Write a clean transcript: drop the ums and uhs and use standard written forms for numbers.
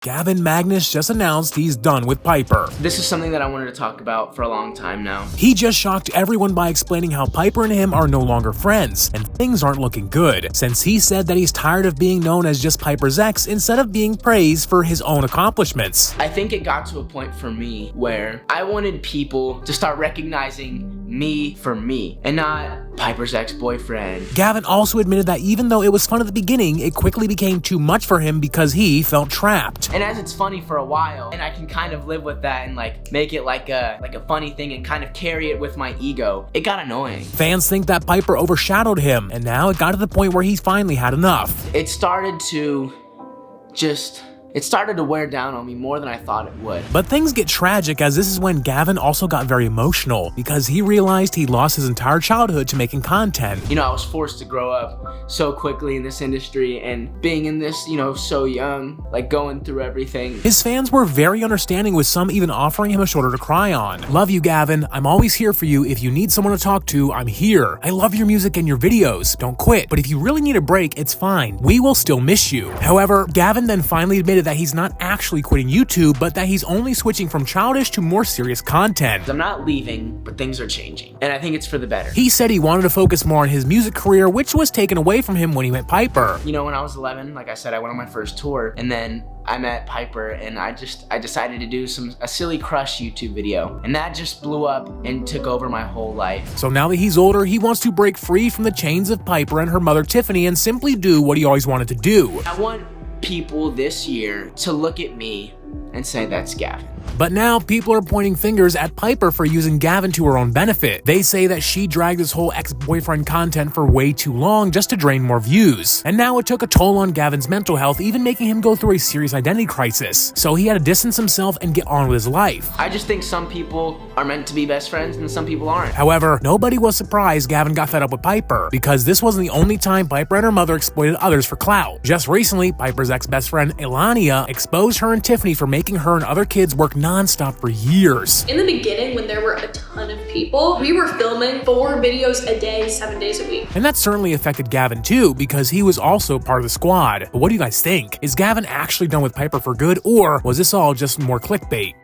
Gavin Magnus just announced he's done with Piper. This is something that I wanted to talk about for a long time now. He just shocked everyone by explaining how Piper and him are no longer friends, and things aren't looking good, since he said that he's tired of being known as just Piper's ex instead of being praised for his own accomplishments. I think it got to a point for me where I wanted people to start recognizing me for me and not Piper's ex-boyfriend. Gavin also admitted that even though it was fun at the beginning, it quickly became too much for him because he felt trapped. And as it's funny for a while, and I can kind of live with that and make it like a funny thing and kind of carry it with my ego, it got annoying. Fans think that Piper overshadowed him, and now it got to the point where he's finally had enough. It started to wear down on me more than I thought it would. But things get tragic, as this is when Gavin also got very emotional because he realized he lost his entire childhood to making content. You know, I was forced to grow up so quickly in this industry, and being in this, so young, going through everything. His fans were very understanding, with some even offering him a shoulder to cry on. Love you, Gavin. I'm always here for you. If you need someone to talk to, I'm here. I love your music and your videos. Don't quit. But if you really need a break, it's fine. We will still miss you. However, Gavin then finally admitted that he's not actually quitting YouTube, but that he's only switching from childish to more serious content. I'm not leaving, but things are changing, and I think it's for the better. He said he wanted to focus more on his music career, which was taken away from him when he met Piper. When I was 11, like I said, I went on my first tour, and then I met Piper, and I decided to do a silly crush YouTube video, and that just blew up and took over my whole life. So now that he's older, he wants to break free from the chains of Piper and her mother Tiffany and simply do what he always wanted to do. I want people this year to look at me and say, that's Gavin. But now people are pointing fingers at Piper for using Gavin to her own benefit. They say that she dragged this whole ex-boyfriend content for way too long just to drain more views. And now it took a toll on Gavin's mental health, even making him go through a serious identity crisis. So he had to distance himself and get on with his life. I just think some people are meant to be best friends and some people aren't. However, nobody was surprised Gavin got fed up with Piper, because this wasn't the only time Piper and her mother exploited others for clout. Just recently, Piper's ex-best friend Elania exposed her and Tiffany for making her and other kids work non-stop for years. In the beginning, when there were a ton of people, we were filming 4 videos a day, 7 days a week. And that certainly affected Gavin too, because he was also part of the squad. But what do you guys think? Is Gavin actually done with Piper for good, or was this all just more clickbait?